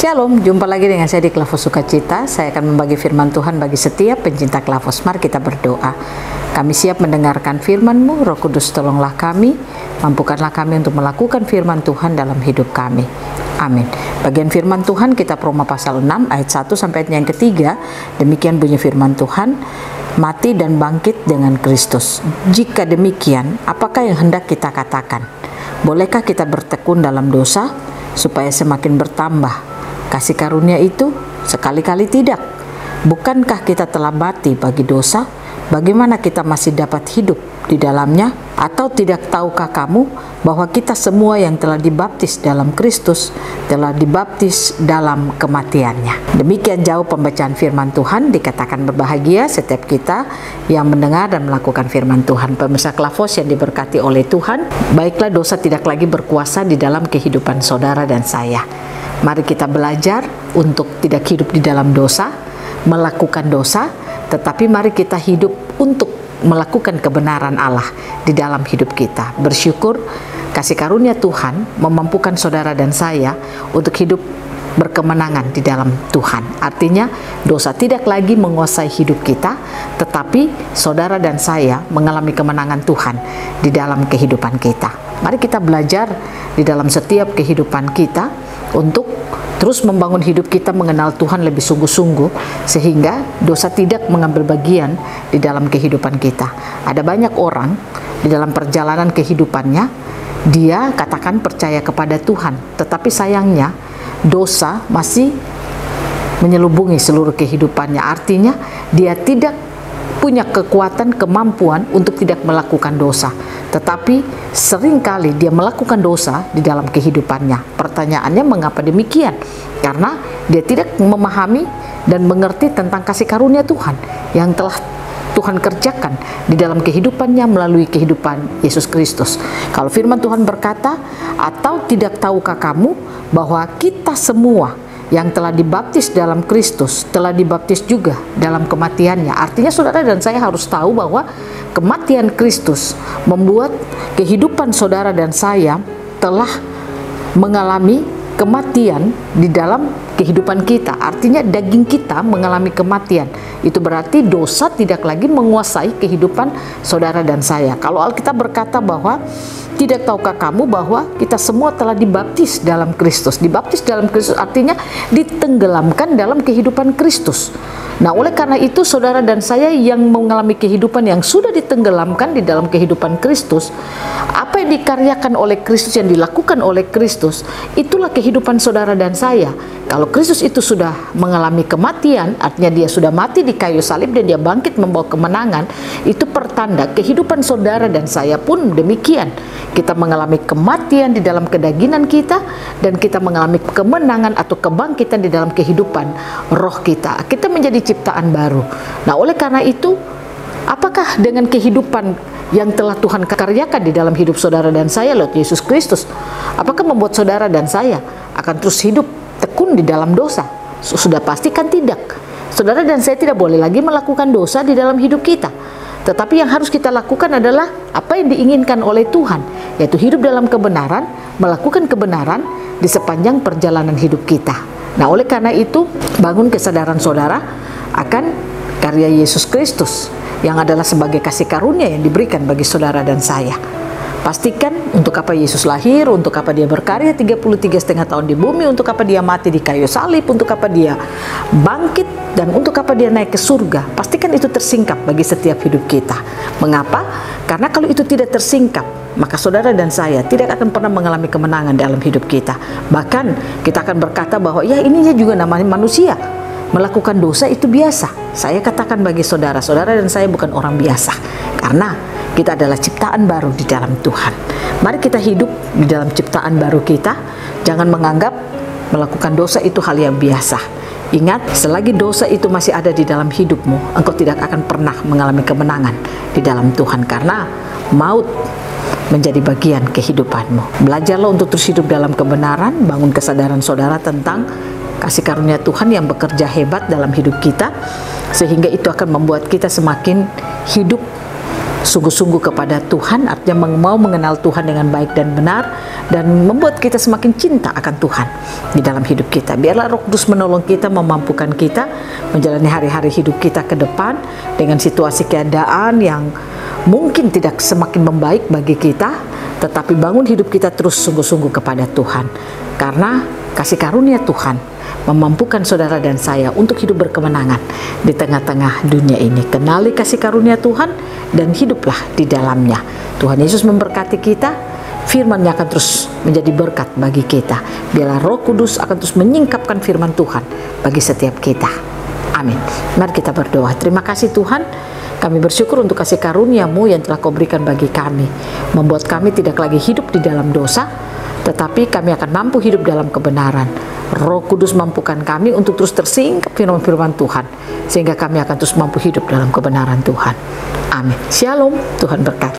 Shalom, jumpa lagi dengan saya di Klavos Sukacita. Saya akan membagi firman Tuhan bagi setiap pencinta Klavos. Mari kita berdoa. Kami siap mendengarkan firman-Mu. Roh Kudus, tolonglah kami, mampukanlah kami untuk melakukan firman Tuhan dalam hidup kami. Amin. Bagian firman Tuhan kitab Roma pasal 6 ayat 1 sampai ayat yang ketiga. Demikian bunyi firman Tuhan, mati dan bangkit dengan Kristus. Jika demikian, apakah yang hendak kita katakan? Bolehkah kita bertekun dalam dosa supaya semakin bertambah kasih karunia itu? Sekali-kali tidak. Bukankah kita telah mati bagi dosa? Bagaimana kita masih dapat hidup di dalamnya? Atau tidak tahukah kamu bahwa kita semua yang telah dibaptis dalam Kristus telah dibaptis dalam kematiannya? Demikian jauh pembacaan firman Tuhan. Dikatakan berbahagia setiap kita yang mendengar dan melakukan firman Tuhan. Pemirsa Klavos yang diberkati oleh Tuhan, baiklah dosa tidak lagi berkuasa di dalam kehidupan saudara dan saya. Mari kita belajar untuk tidak hidup di dalam dosa, melakukan dosa, tetapi mari kita hidup untuk melakukan kebenaran Allah di dalam hidup kita. Bersyukur kasih karunia Tuhan memampukan saudara dan saya untuk hidup berkemenangan di dalam Tuhan. Artinya dosa tidak lagi menguasai hidup kita, tetapi saudara dan saya mengalami kemenangan Tuhan di dalam kehidupan kita. Mari kita belajar di dalam setiap kehidupan kita untuk terus membangun hidup kita mengenal Tuhan lebih sungguh-sungguh, sehingga dosa tidak mengambil bagian di dalam kehidupan kita. Ada banyak orang di dalam perjalanan kehidupannya, dia katakan percaya kepada Tuhan, tetapi sayangnya dosa masih menyelubungi seluruh kehidupannya. Artinya dia tidak punya kekuatan, kemampuan untuk tidak melakukan dosa, tetapi seringkali dia melakukan dosa di dalam kehidupannya. Pertanyaannya, mengapa demikian? Karena dia tidak memahami dan mengerti tentang kasih karunia Tuhan yang telah Tuhan kerjakan di dalam kehidupannya melalui kehidupan Yesus Kristus. Kalau firman Tuhan berkata, atau tidak tahukah kamu bahwa kita semua yang telah dibaptis dalam Kristus telah dibaptis juga dalam kematiannya. Artinya saudara dan saya harus tahu bahwa kematian Kristus membuat kehidupan saudara dan saya telah mengalami kematian di dalam kehidupan kita. Artinya daging kita mengalami kematian. Itu berarti dosa tidak lagi menguasai kehidupan saudara dan saya. Kalau Alkitab berkata bahwa tidak tahukah kamu bahwa kita semua telah dibaptis dalam Kristus. Dibaptis dalam Kristus artinya ditenggelamkan dalam kehidupan Kristus. Nah, oleh karena itu saudara dan saya yang mengalami kehidupan yang sudah ditenggelamkan di dalam kehidupan Kristus, apa yang dikaryakan oleh Kristus, yang dilakukan oleh Kristus, itulah kehidupan saudara dan saya. Kalau Kristus itu sudah mengalami kematian, artinya dia sudah mati di kayu salib dan dia bangkit membawa kemenangan, itu pertanda kehidupan saudara dan saya pun demikian. Kita mengalami kematian di dalam kedagingan kita, dan kita mengalami kemenangan atau kebangkitan di dalam kehidupan roh kita. Kita menjadi ciptaan baru. Nah, oleh karena itu, apakah dengan kehidupan yang telah Tuhan karyakan di dalam hidup saudara dan saya lewat Yesus Kristus, apakah membuat saudara dan saya akan terus hidup tekun di dalam dosa? Sudah pastikan tidak. Saudara dan saya tidak boleh lagi melakukan dosa di dalam hidup kita. Tetapi yang harus kita lakukan adalah apa yang diinginkan oleh Tuhan, yaitu hidup dalam kebenaran, melakukan kebenaran di sepanjang perjalanan hidup kita. Nah, oleh karena itu, bangun kesadaran saudara akan karya Yesus Kristus yang adalah sebagai kasih karunia yang diberikan bagi saudara dan saya. Pastikan untuk apa Yesus lahir, untuk apa dia berkarya 33,5 tahun di bumi, untuk apa dia mati di kayu salib, untuk apa dia bangkit, dan untuk apa dia naik ke surga. Pastikan itu tersingkap bagi setiap hidup kita. Mengapa? Karena kalau itu tidak tersingkap, maka saudara dan saya tidak akan pernah mengalami kemenangan dalam hidup kita. Bahkan kita akan berkata bahwa ya ininya juga namanya manusia. Melakukan dosa itu biasa. Saya katakan bagi saudara, saudara dan saya bukan orang biasa. Karena kita adalah ciptaan baru di dalam Tuhan. Mari kita hidup di dalam ciptaan baru kita. Jangan menganggap melakukan dosa itu hal yang biasa. Ingat, selagi dosa itu masih ada di dalam hidupmu, engkau tidak akan pernah mengalami kemenangan di dalam Tuhan. Karena maut menjadi bagian kehidupanmu. Belajarlah untuk terus hidup dalam kebenaran. Bangun kesadaran saudara tentang kasih karunia Tuhan yang bekerja hebat dalam hidup kita, sehingga itu akan membuat kita semakin hidup sungguh-sungguh kepada Tuhan, artinya mau mengenal Tuhan dengan baik dan benar, dan membuat kita semakin cinta akan Tuhan di dalam hidup kita. Biarlah Roh Kudus menolong kita, memampukan kita menjalani hari-hari hidup kita ke depan dengan situasi keadaan yang mungkin tidak semakin membaik bagi kita, tetapi bangun hidup kita terus sungguh-sungguh kepada Tuhan, karena kasih karunia Tuhan memampukan saudara dan saya untuk hidup berkemenangan di tengah-tengah dunia ini. Kenali kasih karunia Tuhan dan hiduplah di dalamnya. Tuhan Yesus memberkati kita, firman-Nya akan terus menjadi berkat bagi kita. Biarlah Roh Kudus akan terus menyingkapkan firman Tuhan bagi setiap kita. Amin. Mari kita berdoa. Terima kasih Tuhan, kami bersyukur untuk kasih karunia-Mu yang telah Kau berikan bagi kami, membuat kami tidak lagi hidup di dalam dosa, tetapi kami akan mampu hidup dalam kebenaran. Roh Kudus mampukan kami untuk terus tersingkap firman-firman Tuhan, sehingga kami akan terus mampu hidup dalam kebenaran Tuhan. Amin. Shalom, Tuhan berkati.